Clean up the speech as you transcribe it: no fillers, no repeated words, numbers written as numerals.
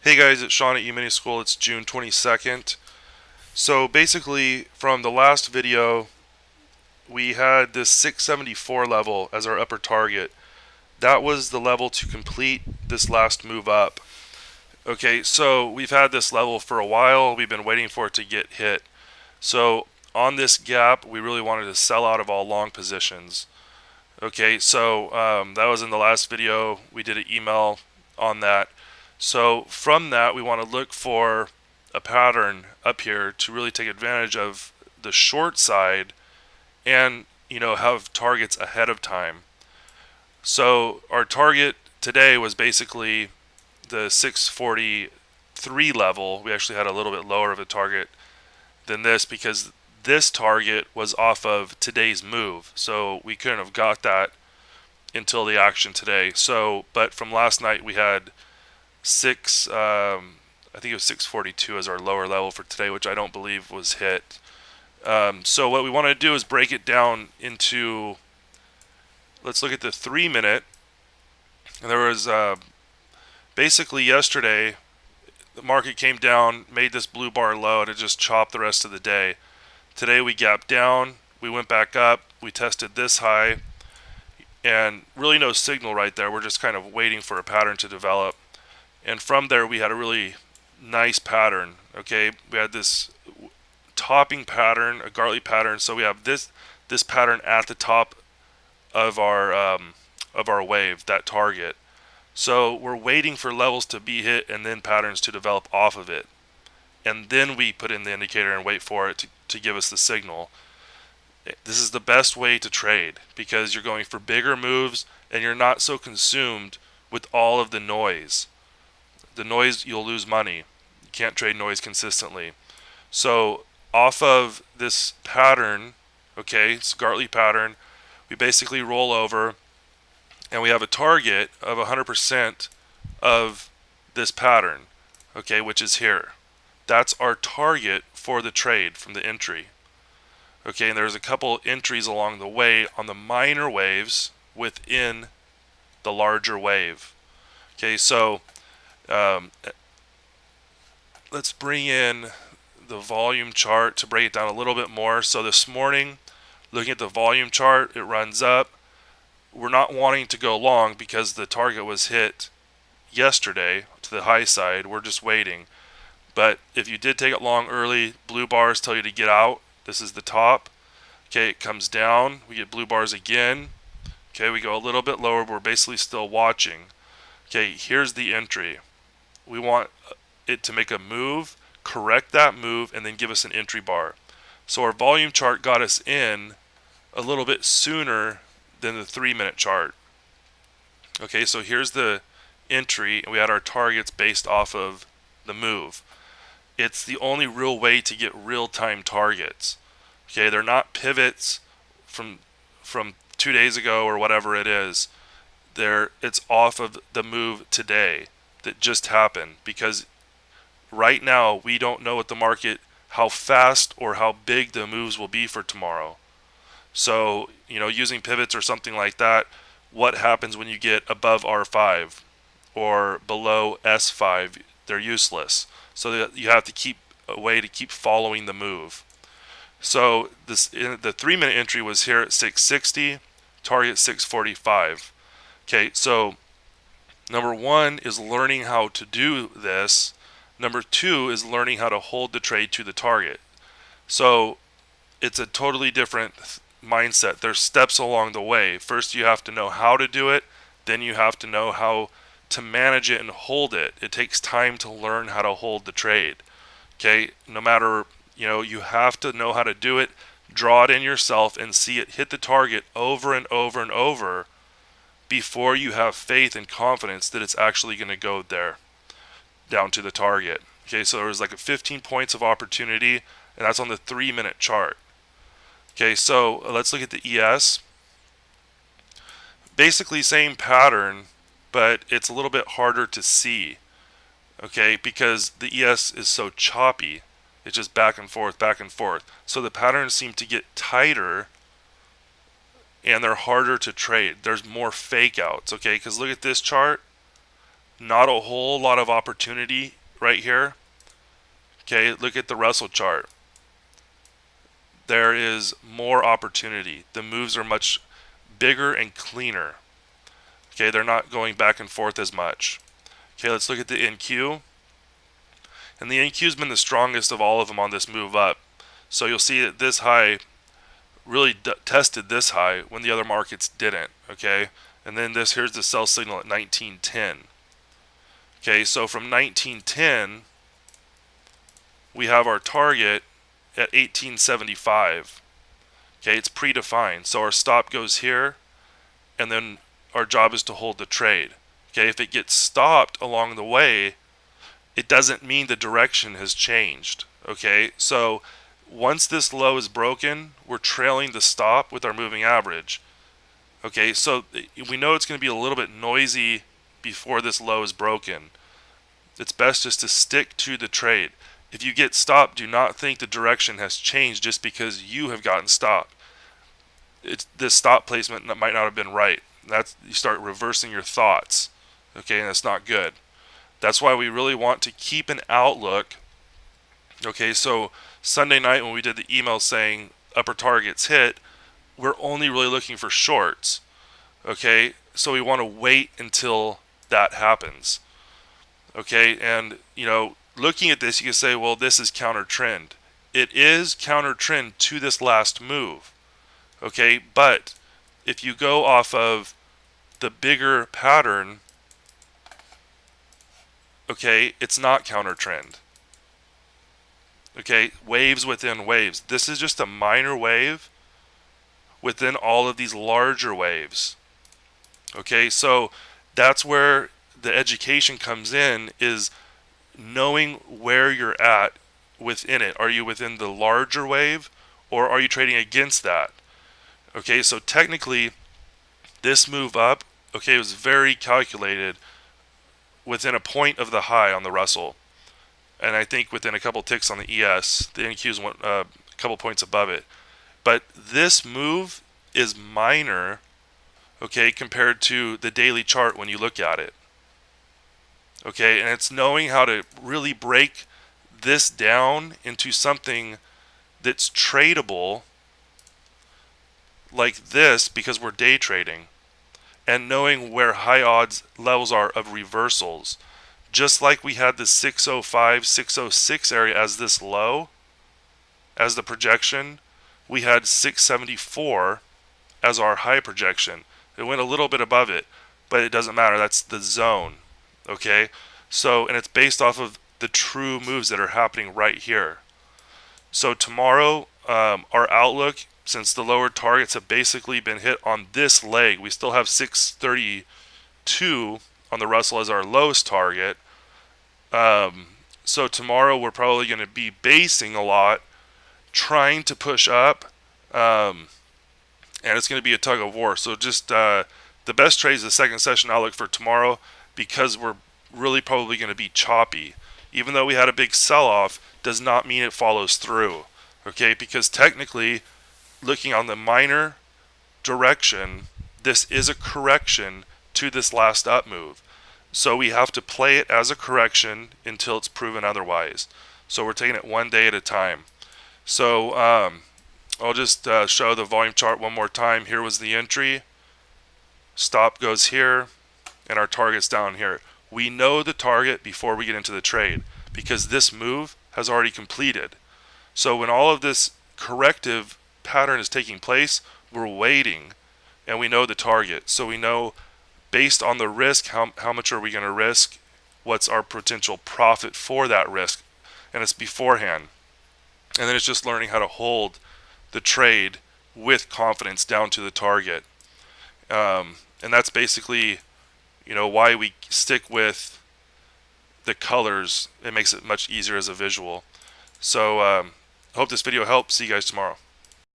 Hey guys, it's Sean at eMiniSchool. It's June 22nd. So basically, from the last video, we had this 674 level as our upper target. That was the level to complete this last move up. Okay, so we've had this level for a while. We've been waiting for it to get hit. So on this gap, we really wanted to sell out of all long positions. Okay, so that was in the last video. We did an email on that. So from that, we want to look for a pattern up here to really take advantage of the short side and have targets ahead of time. So our target today was basically the 643 level. We actually had a little bit lower of a target than this because this target was off of today's move. So we couldn't have got that until the action today. So, but from last night we had I think it was 642 as our lower level for today, which I don't believe was hit. So what we want to do is break it down into, let's look at the 3-minute. And there was basically yesterday, the market came down, made this blue bar low, and it just chopped the rest of the day. Today we gapped down, we went back up, we tested this high, and really no signal right there. We're just kind of waiting for a pattern to develop. And from there we had a really nice pattern. Okay, we had this topping pattern, a Gartley pattern. So we have this pattern at the top of our wave, that target. So we're waiting for levels to be hit and then patterns to develop off of it. And then we put in the indicator and wait for it to give us the signal. This is the best way to trade because you're going for bigger moves and you're not so consumed with all of the noise. The noise, you'll lose money. You can't trade noise consistently. So off of this pattern, okay, it's Gartley pattern, we basically roll over and we have a target of 100% of this pattern, okay, which is here. That's our target for the trade from the entry. Okay, and there's a couple entries along the way on the minor waves within the larger wave. Okay, so let's bring in the volume chart to break it down a little bit more. So this morning, looking at the volume chart, it runs up. We're not wanting to go long because the target was hit yesterday to the high side. We're just waiting. But if you did take it long early, blue bars tell you to get out. This is the top. Okay, it comes down. We get blue bars again. Okay, we go a little bit lower. But we're basically still watching. Okay, here's the entry. We want it to make a move, correct that move, and then give us an entry bar. So our volume chart got us in a little bit sooner than the 3-minute chart. Okay, so here's the entry, and we had our targets based off of the move. It's the only real way to get real-time targets. Okay, they're not pivots from 2 days ago or whatever it is. It's off of the move today that just happened, because right now we don't know what the market, how fast or how big the moves will be for tomorrow. So using pivots or something like that, what happens when you get above R5 or below S5? They're useless. So that you have to keep a way to keep following the move. So the 3-minute entry was here at 660, target 645. Okay, so number one is learning how to do this. Number two is learning how to hold the trade to the target. So it's a totally different mindset. There's steps along the way. First, you have to know how to do it. Then you have to know how to manage it and hold it. It takes time to learn how to hold the trade. Okay, no matter, you have to know how to do it, draw it in yourself and see it hit the target over and over and over before you have faith and confidence that it's actually going to go there, down to the target. Okay, so there was like 15 points of opportunity, and that's on the 3-minute chart. Okay, so let's look at the ES. Basically same pattern, but it's a little bit harder to see. Okay, because the ES is so choppy. It's just back and forth, back and forth. So the patterns seem to get tighter and they're harder to trade. There's more fake outs, okay? Because look at this chart. Not a whole lot of opportunity right here. Okay, look at the Russell chart. There is more opportunity. The moves are much bigger and cleaner. Okay, they're not going back and forth as much. Okay, let's look at the NQ. And the NQ has been the strongest of all of them on this move up. So you'll see that this high really tested this high when the other markets didn't. Okay, and then here's the sell signal at 1910. Okay, so from 1910, we have our target at 1875. Okay, it's predefined. So our stop goes here, and then our job is to hold the trade. Okay, if it gets stopped along the way, it doesn't mean the direction has changed. Okay, so once this low is broken, we're trailing the stop with our moving average. Okay, so we know it's going to be a little bit noisy before this low is broken. It's best just to stick to the trade. If you get stopped, do not think the direction has changed just because you have gotten stopped. This stop placement might not have been right. You start reversing your thoughts. Okay, and that's not good. That's why we really want to keep an outlook. Okay, so Sunday night when we did the email saying upper targets hit, we're only really looking for shorts. Okay, so we want to wait until that happens. Okay, and looking at this, you can say, well, this is counter trend. It is counter trend to this last move. Okay, but if you go off of the bigger pattern, okay, it's not counter trend. Okay, waves within waves. This is just a minor wave within all of these larger waves. Okay, so that's where the education comes in, is knowing where you're at within it. Are you within the larger wave, or are you trading against that? Okay, so technically this move up, okay, it was very calculated within a point of the high on the Russell. And I think within a couple ticks on the ES, the NQs went a couple points above it. But this move is minor, okay, compared to the daily chart when you look at it. Okay, and it's knowing how to really break this down into something that's tradable like this, because we're day trading, and knowing where high odds levels are of reversals. Just like we had the 605, 606 area as this low, as the projection, we had 674 as our high projection. It went a little bit above it, but it doesn't matter. That's the zone. Okay? So, and it's based off of the true moves that are happening right here. So tomorrow, our outlook, since the lower targets have basically been hit on this leg, we still have 632 on the Russell as our lowest target. So tomorrow we're probably going to be basing a lot, trying to push up, and it's going to be a tug of war. So just the best trade is the second session outlook for tomorrow, because we're really probably going to be choppy. Even though we had a big sell-off, does not mean it follows through. Okay, because technically, looking on the minor direction, this is a correction to this last up move. So we have to play it as a correction until it's proven otherwise. So we're taking it one day at a time. So I'll just show the volume chart one more time. Here was the entry. Stop goes here, and our target's down here. We know the target before we get into the trade, because this move has already completed. So when all of this corrective pattern is taking place, we're waiting, and we know the target. So we know, based on the risk, how much are we going to risk, what's our potential profit for that risk, and it's beforehand. And then it's just learning how to hold the trade with confidence down to the target. And that's basically, why we stick with the colors. It makes it much easier as a visual. So hope this video helps. See you guys tomorrow.